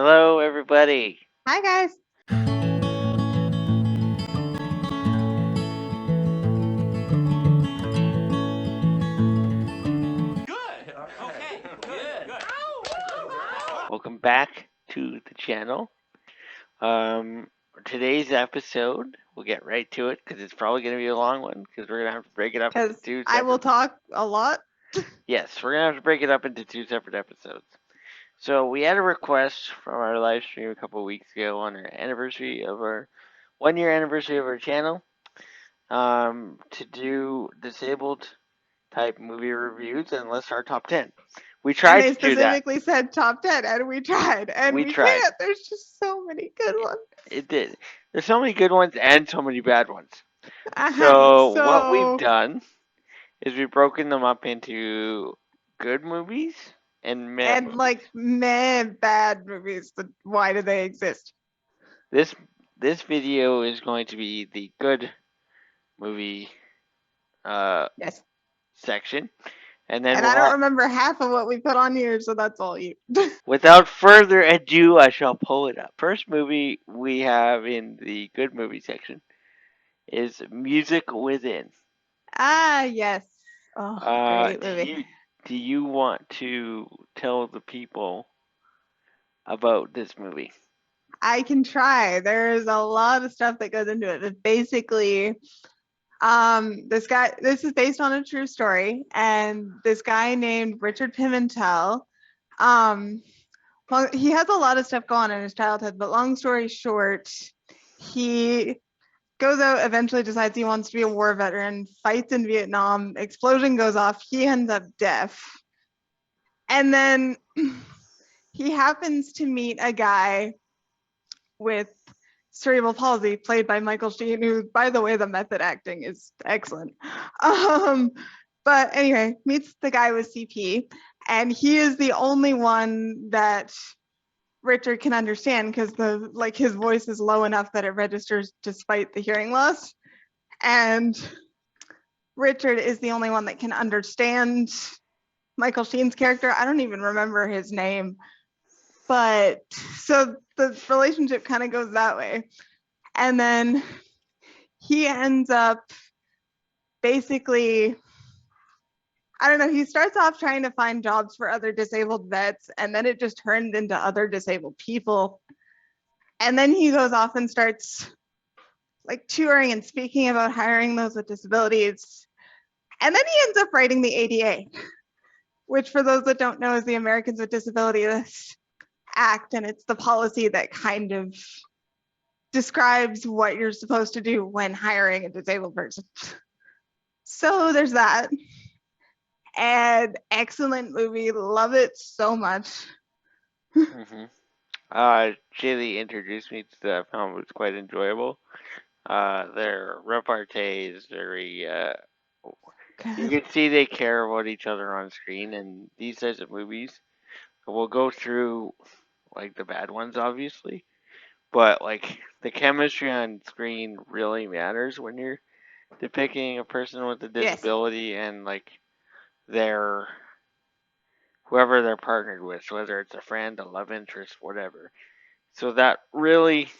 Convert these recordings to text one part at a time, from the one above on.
Hello, everybody. Hi, guys. Welcome back to the channel. Um, Today's episode, we'll get right to it because it's probably going to be a long one because we're going to have to break it up into Because two I will separate. talk a lot. Yes, we're going to have to break it up into two separate episodes. So we had a request from our live stream a couple of weeks ago on our anniversary of our 1 year anniversary of our channel, to do disabled type movie reviews and list our top 10. We And tried they to do that. specifically said top 10, and we tried, and We we tried. can't. There's just so many good ones. It did. There's so many good ones and so many bad ones. Uh-huh. So what we've So, done is we've broken them up into good movies and meh and movies. meh, bad movies. Why do they exist? This video is going to be the good movie Yes. section, and then And I don't remember half of what we put on here, so that's all you. without further ado, I shall pull it up. First movie we have in the good movie section is Music Within. Yes. Oh, great movie. Do you want to tell the people about this movie? I can try. There's a lot of stuff that goes into it. But basically, this is based on a true story, and this guy named Richard Pimentel, um, he has a lot of stuff going on in his childhood, but long story short, he goes out, eventually decides he wants to be a war veteran, fights in Vietnam, explosion goes off, he ends up deaf, and then he happens to meet a guy with cerebral palsy, played by Michael Sheen, who, by the way, the method acting is excellent. Um, but anyway, meets the guy with CP, and he is the only one that Richard can understand because his voice is low enough that it registers despite the hearing loss. And Richard is the only one that can understand Michael Sheen's character. I don't even remember his name. But so the relationship kind of goes that way. And then he ends up basically, I don't know, he starts off trying to find jobs for other disabled vets, and then it just turns into other disabled people. And then he goes off and starts like touring and speaking about hiring those with disabilities. And then he ends up writing the ADA, which, for those that don't know, is the Americans with Disabilities Act, and it's the policy that kind of describes what you're supposed to do when hiring a disabled person. So there's that. And excellent movie, love it so much. Mm-hmm. Jaylee introduced me to the film. It was quite enjoyable. Their repartee is very. You can see they care about each other on screen, and these types of movies. We'll go through like the bad ones, obviously, but like the chemistry on screen really matters when you're depicting a person with a Yes. disability and like their whoever they're partnered with, whether it's a friend, a love interest, whatever. So that really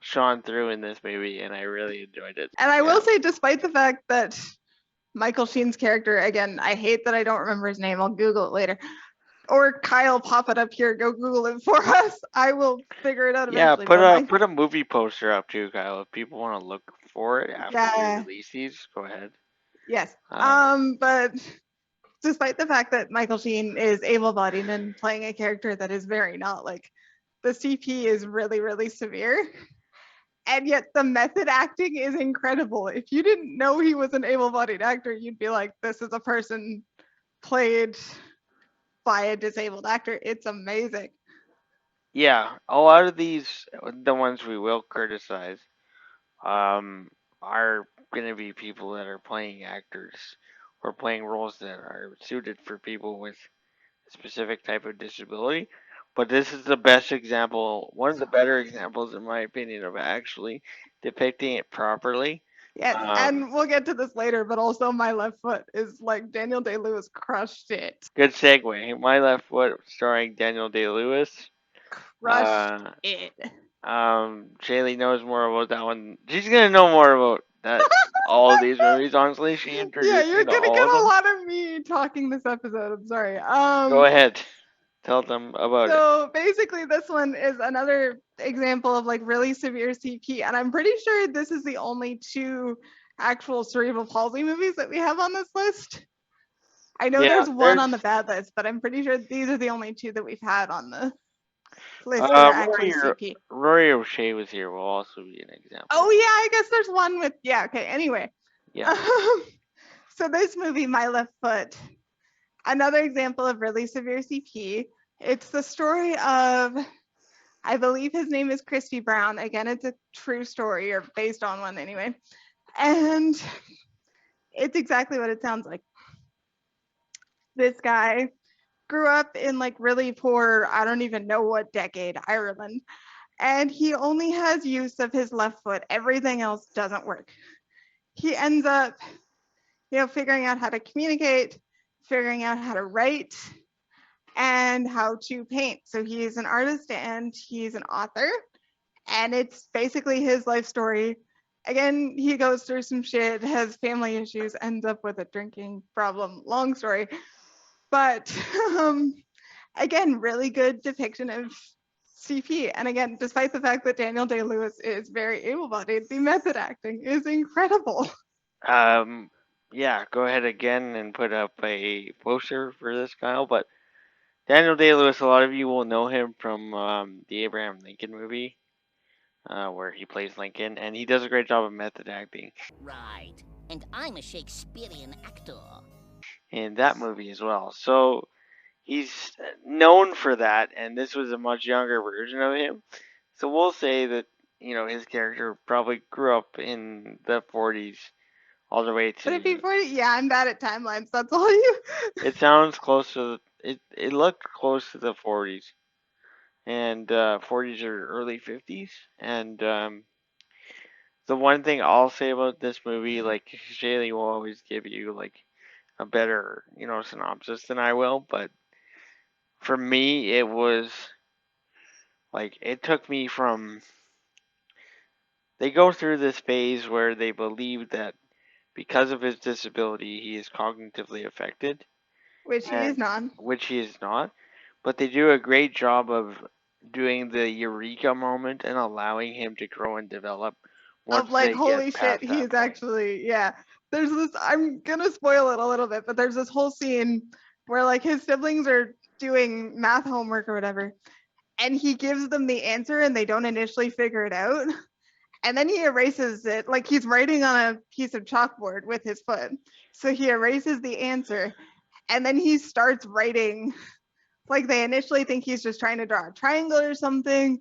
shone through in this movie, and I really enjoyed it. And I will say, despite the fact that Michael Sheen's character, again, I hate that I don't remember his name. I'll Google it later. Or Kyle, pop it up here. Go Google it for us. I will figure it out eventually. Put a movie poster up too, Kyle. If people want to look for it after we release these, go ahead. Yes. But despite the fact that Michael Sheen is able-bodied and playing a character that is very not, like, the CP is really, really severe. And yet the method acting is incredible. If you didn't know he was an able-bodied actor, you'd be like, this is a person played by a disabled actor. It's amazing. Yeah, a lot of these, the ones we will criticize, are going to be people that are playing actors or playing roles that are suited for people with a specific type of disability. But this is the best example, one of the better examples, in my opinion, of actually depicting it properly. Yes, and we'll get to this later, but also My Left Foot is like Daniel Day-Lewis crushed it. Good segue. My Left Foot, starring Daniel Day-Lewis. Rushed Uh, it. Shaylee knows more about that one. She's gonna know more about that all of these movies. Honestly, she Yeah, introduced me you're to gonna all get of a them. lot of me talking this episode. I'm sorry. Go ahead, tell them about it. So basically, this one is another example of like really severe CP, and I'm pretty sure this is the only two actual cerebral palsy movies that we have on this list. I know Yeah, there's one there's on the bad list, but I'm pretty sure these are the only two that we've had on the list that are actually CP. Rory O'Shea was here. Will also be an example. Oh yeah, I guess there's one with yeah. Okay. Anyway, Yeah. um, so this movie, My Left Foot, another example of really severe CP. It's the story of, I believe his name is Christy Brown. Again, it's a true story or based on one anyway. And it's exactly what it sounds like. This guy grew up in like really poor, I don't even know what decade, Ireland. And he only has use of his left foot. Everything else doesn't work. He ends up, figuring out how to communicate, figuring out how to write, and how to paint. So he's an artist and he's an author. And it's basically his life story. Again, he goes through some shit, has family issues, ends up with a drinking problem. Long story. But again, really good depiction of CP. And again, despite the fact that Daniel Day Lewis is very able bodied, the method acting is incredible. Um. Yeah. Go ahead again and put up a poster for this, Kyle. But Daniel Day Lewis, a lot of you will know him from the Abraham Lincoln movie, where he plays Lincoln, and he does a great job of method acting Right. And I'm a Shakespearean actor. in that movie as well. So he's known for that, and this was a much younger version of him. So we'll say that his character probably grew up in the 40s all the way But if he to. 40, yeah, I'm bad at timelines. That's all you. It sounds close to it looked close to the 40s, and 40s or early 50s. And the one thing I'll say about this movie, like Shaylee will always give you like a better synopsis than I will, but for me it was like it took me from. They go through this phase where they believe that because of his disability he is cognitively affected, Which he is and not. which he is not, but they do a great job of doing the eureka moment and allowing him to grow and develop once Of like, they holy get shit, past that he's point. actually, yeah. There's this, I'm gonna spoil it a little bit, but there's this whole scene where like his siblings are doing math homework or whatever, and he gives them the answer and they don't initially figure it out. And then he erases it, like he's writing on a piece of chalkboard with his foot. So he erases the answer and then he starts writing. Like they initially think he's just trying to draw a triangle or something.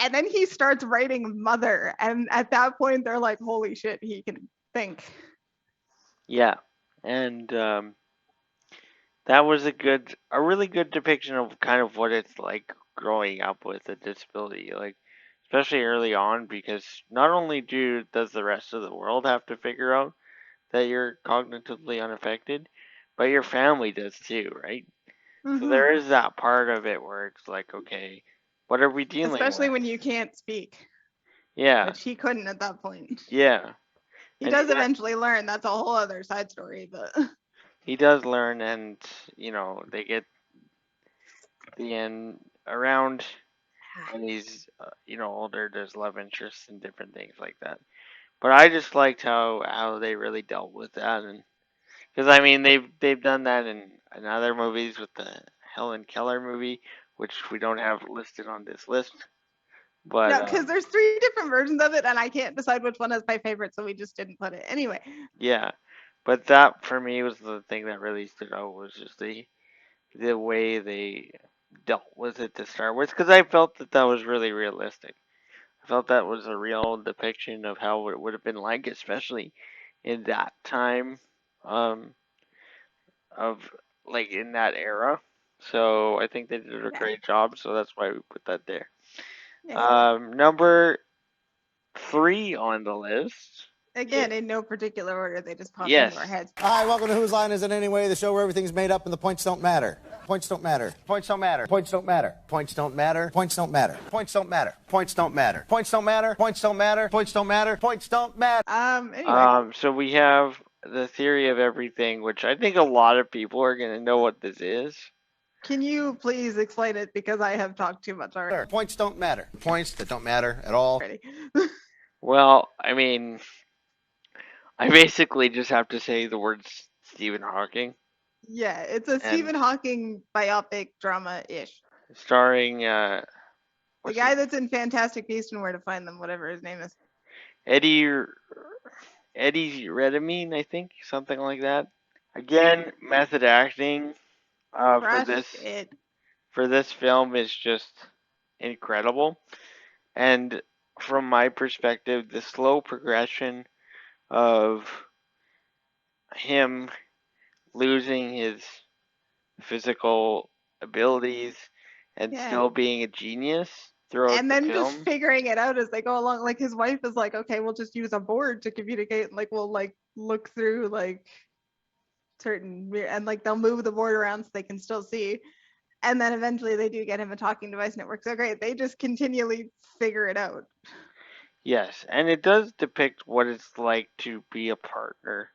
And then he starts writing mother. And at that point, they're like, holy shit, he can think. Yeah, and that was a really good depiction of kind of what it's like growing up with a disability, like especially early on, because not only does the rest of the world have to figure out that you're cognitively unaffected, but your family does too, right? So Mm-hmm. there is that part of it where it's like, okay, what are we dealing Especially with? when you can't speak, Yeah, which he couldn't at that point. yeah, He and does eventually learn. That's a whole other side story, but he does learn, and they get the end around when he's older. There's love interests and different things like that. But I just liked how they really dealt with that, and because I mean they've done that in other movies with the Helen Keller movie, which we don't have listed on this list. But no, because there's three different versions of it, and I can't decide which one is my favorite, so we just didn't put it. Anyway, yeah, but that for me was the thing that really stood out was just the way they dealt with it to start with, because I felt that that was really realistic. I felt that was a real depiction of how it would have been like, especially in that time, um, of like in that era. So I think they did a yeah, great job. So that's why we put that there. yeah. Number three on the list. Again, in no particular order, they just popped into our Yes. heads. Hi, welcome to Whose Line Is It Anyway, the show where everything's made up and the points don't matter. Points don't matter. Points don't matter. Points don't matter. Points don't matter. Points don't matter. Points don't matter. Points don't matter. Points don't matter. Points don't matter. Points don't matter. Points don't matter. Anyway, So we have the theory of everything, which I think a lot of people are gonna know what this is. can you please explain it because I have talked too much already. Points don't matter. Points that don't matter at all. Well, I mean, I basically just have to say the words Stephen Hawking, Yeah, it's a and Stephen Hawking biopic drama-ish. starring The what's guy his- that's in Fantastic Beasts and Where to Find Them, whatever his name is. Eddie Redmayne, I think, something like that. Again, method acting for Crush this it. film is just incredible. And from my perspective, the slow progression of him losing his physical abilities and Yeah. still being a genius throughout And the then just film. figuring it out as they go along. Like his wife is like, okay, we'll just use a board to communicate. And like we'll like look through like certain and like they'll move the board around so they can still see. And then eventually they do get him a talking device and it works out great. They just continually figure it out. Yes, and it does depict what it's like to be a partner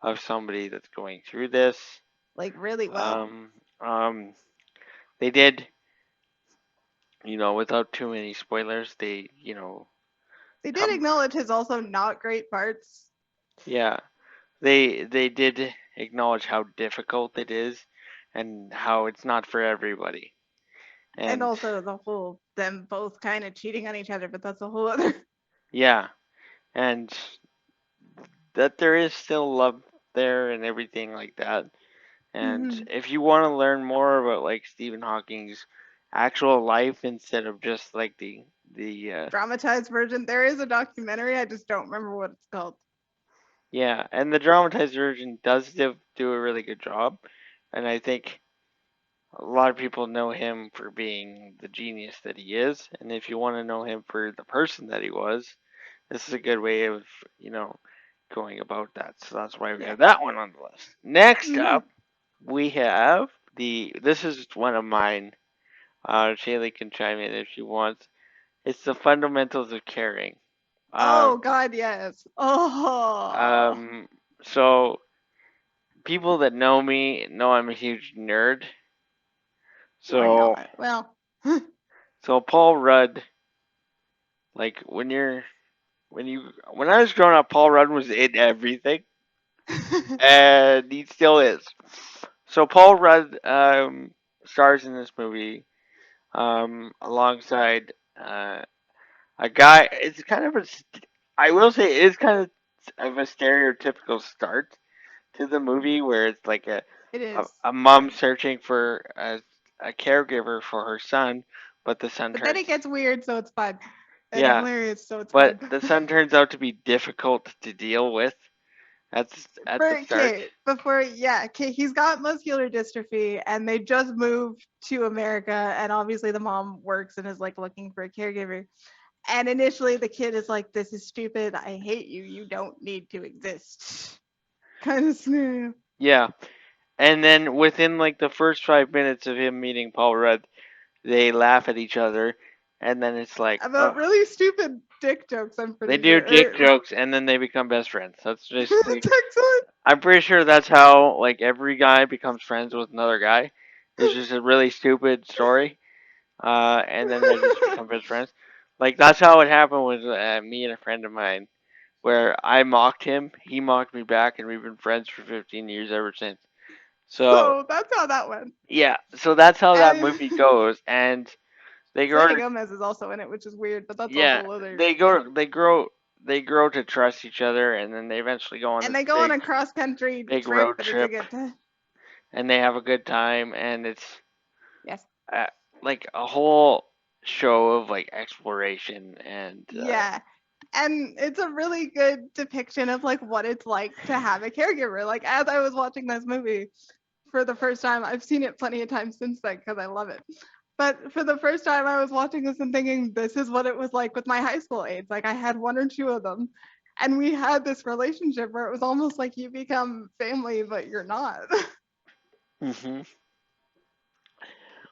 of somebody that's going through this. Like really well. They did, without too many spoilers, they, They did come, acknowledge his also not great parts. yeah, they did acknowledge how difficult it is and how it's not for everybody. And And also the whole them both kind of cheating on each other, but that's a whole other. yeah, and that there is still love there and everything like that. And Mhm. if you want to learn more about like Stephen Hawking's actual life instead of just like the Dramatized version. There is a documentary. I just don't remember what it's called. yeah, and the dramatized version does do a really good job, and I think a lot of people know him for being the genius that he is, and if you want to know him for the person that he was, this is a good way of going about that. So that's why we Yeah. have that one on the list. Next Mhm. up, we have this is one of mine. Shaylee can chime in if she wants. It's the fundamentals of caring. Oh Um, God, yes. Oh. so people that know me know I'm a huge nerd. Or So not. Well. so Paul Rudd, like when I was growing up, Paul Rudd was in everything, and he still is. So Paul Rudd stars in this movie alongside a guy. It's kind of I will say it is kind of a stereotypical start to the movie where it's like It a, is. a mom searching for a caregiver for her son, but the son But then turns it gets weird, so it's fun. And yeah, hilarious, so it's but fun. the son turns out to be difficult to deal with at For the start. okay, before yeah, okay, he's got muscular dystrophy and they just moved to America and obviously the mom works and is like looking for a caregiver. And initially the kid is like, this is stupid, I hate you, you don't need to exist. Kind of scenario. Yeah, and then within like the first 5 minutes of him meeting Paul Rudd, they laugh at each other, and then it's like, About oh, really stupid dick jokes, I'm they pretty do sure. dick jokes, and then they become best friends. That's basically. That's excellent. I'm pretty sure that's how like every guy becomes friends with another guy. It's just a really stupid story, and then they just become best friends. Like that's how it happened with me and a friend of mine, where I mocked him, he mocked me back, and we've been friends for 15 years ever since. So So that's how that went. yeah, so that's how that And movie goes, and they grow Selena to Gomez is also in it, which is weird, but that's a yeah, whole other. they grow to trust each other, and then they eventually go on And this they go on big a cross country big trip, road but it's a trip, good time. and they have a good time, and it's Yes. uh, like a whole show of like exploration and Yeah. And it's a really good depiction of like what it's like to have a caregiver. Like as I was watching this movie for the first time, I've seen it plenty of times since then because I love it. But for the first time, I was watching this and thinking, this is what it was like with my high school aides. Like I had one or two of them, and we had this relationship where it was almost like you become family, but you're not. hmm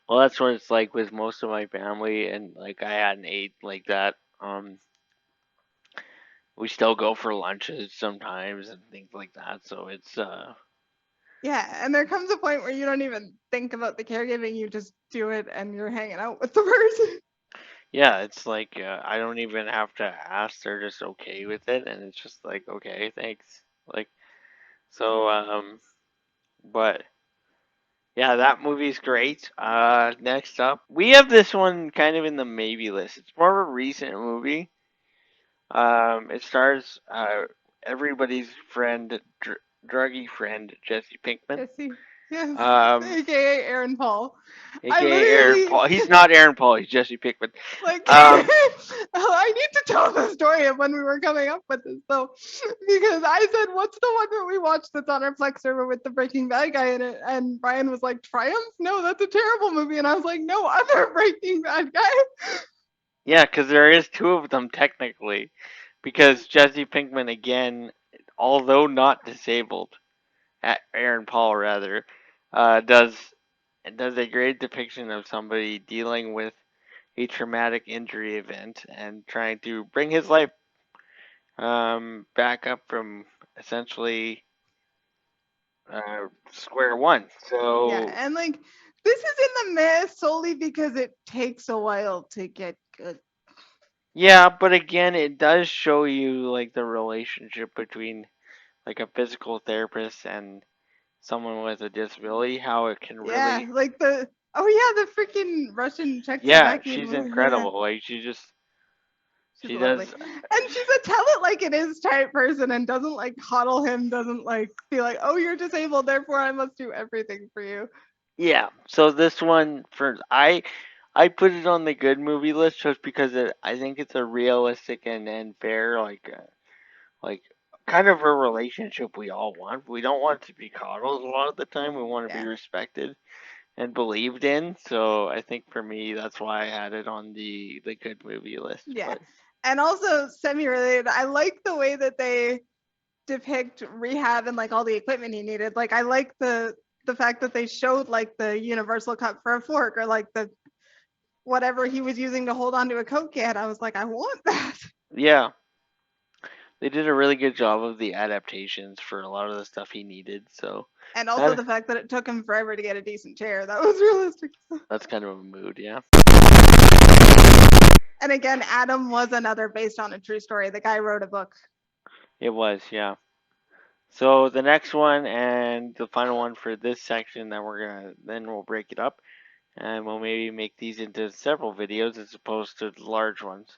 Well, that's what it's like with most of my family, and like I hadn't ate like that. We still go for lunches sometimes and things like that. So it's Yeah, and there comes a point where you don't even think about the caregiving, you just do it and you're hanging out with the person. yeah, it's like I don't even have to ask; they're just okay with it, and it's just like okay, thanks. Like so, but yeah, that movie's great. Next up, we have this one kind of in the maybe list. It's more of a recent movie. It stars everybody's friend, druggy friend Jesse Pinkman. Jesse, yes, Um, aka Aaron Paul. I aka Aaron literally Paul. He's not Aaron Paul. He's Jesse Pinkman. like Um, I need to tell the story of when we were coming up with this though, because I said, "What's the one that we watched that's on our Plex server with the Breaking Bad guy in it?" And Brian was like, "Triumph? No, that's a terrible movie." And I was like, "No, other Breaking Bad guy." yeah, because there is two of them technically. Because Jesse Pinkman again, although not disabled, Aaron Paul rather, does a great depiction of somebody dealing with a traumatic injury event and trying to bring his life back up from essentially square one. Yeah, So and like this is in the myth solely because it takes a while to get good. yeah, but again, it does show you like the relationship between like a physical therapist and someone with a disability, how it can Yeah, really. like the oh yeah, the freaking Russian Yeah, Czechoslovakian she's movie. Yeah, incredible. Like she just she's she lovely, does. and she's a tell it like it is type person, and doesn't like coddle him, doesn't like be like, oh, you're disabled, therefore I must do everything for you. Yeah. So this one for I put it on the good movie list just because I think it's a realistic and fair like kind of a relationship we all want. We don't want to be coddled a lot of the time. We want to be Yeah, respected and believed in. So I think for me that's why I had it on the good movie list. yeah, But and also semi-related. I like the way that they depict rehab and like all the equipment he needed. Like I like the fact that they showed like the universal cup for a fork or like the whatever he was using to hold onto a Coke can. I was like, I want that. yeah, they did a really good job of the adaptations for a lot of the stuff he needed. So And also that the fact that it took him forever to get a decent chair. That was realistic. that's kind of a mood, yeah. And again, Adam was another based on a true story. The guy wrote a book. It was, yeah. So the next one and the final one for this section that then we'll break it up and we'll maybe make these into several videos as opposed to the large ones.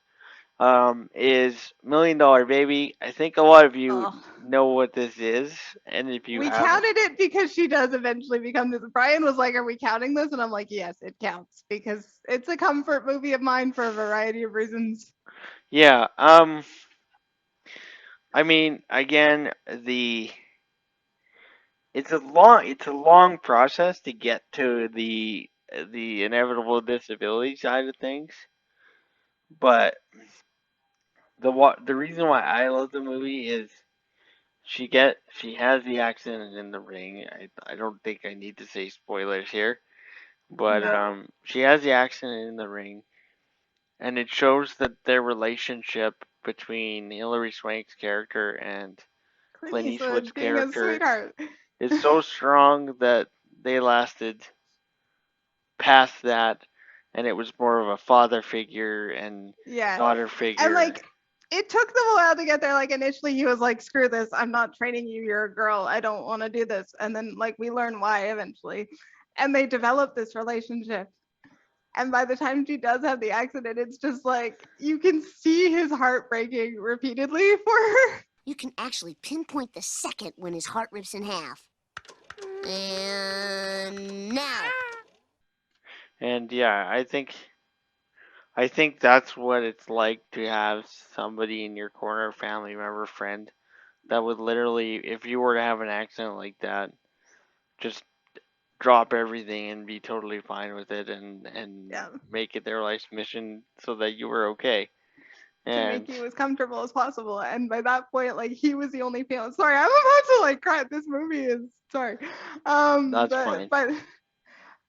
Is Million Dollar Baby. I think a lot of you Oh, know what this is, and if you we haven't, counted it because she does eventually become this. Brian was like, "Are we counting this?" And I'm like, "Yes, it counts because it's a comfort movie of mine for a variety of reasons." yeah. I mean, again, the it's a long process to get to the inevitable disability side of things, but the reason why I love the movie is she has the accident in the ring. I don't think I need to say spoilers here, but No, she has the accident in the ring, and it shows that their relationship between Hilary Swank's character and Clint Clint Eastwood's Eastwood being a character sweetheart. is so strong that they lasted past that, and it was more of a father figure and Yeah. daughter And figure. like it took them a while to get there. Like initially he was like, screw this, I'm not training you, you're a girl. I don't want to do this. And then like we learn why eventually. And they develop this relationship. And by the time she does have the accident, it's just like you can see his heart breaking repeatedly for her. You can actually pinpoint the second when his heart rips in half. And now. And yeah, I think that's what it's like to have somebody in your corner, family member, friend, that would literally, if you were to have an accident like that, just drop everything and be totally fine with it and Yeah. make it their life's mission so that you were okay. To make And you as comfortable as possible. And by that point, like he was the only feeling. Sorry, I'm about to like cry. This movie is sorry. that's But fine.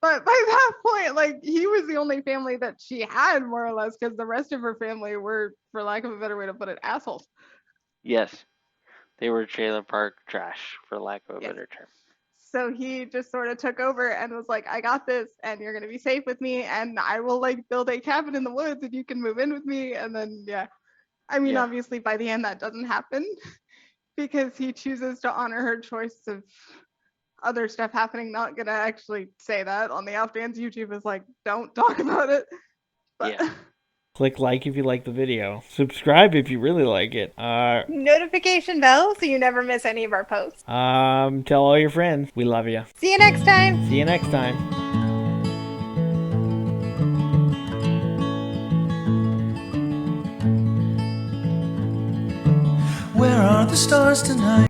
But by that point, like he was the only family that she had, more or less, because the rest of her family were, for lack of a better way to put it, assholes. Yes, they were trailer park trash, for lack of a Yes. better term. So he just sort of took over and was like, I got this, and you're gonna be safe with me, and I will like build a cabin in the woods, and you can move in with me. And then I mean, Yeah. obviously by the end that doesn't happen because he chooses to honor her choice of other stuff happening. Not gonna actually say that on the off chance YouTube is like, don't talk about it. But Yeah. Click like if you like the video. Subscribe if you really like it. notification bell so you never miss any of our posts. Tell all your friends. We love you. See you next time. See you next time. Where are the stars tonight?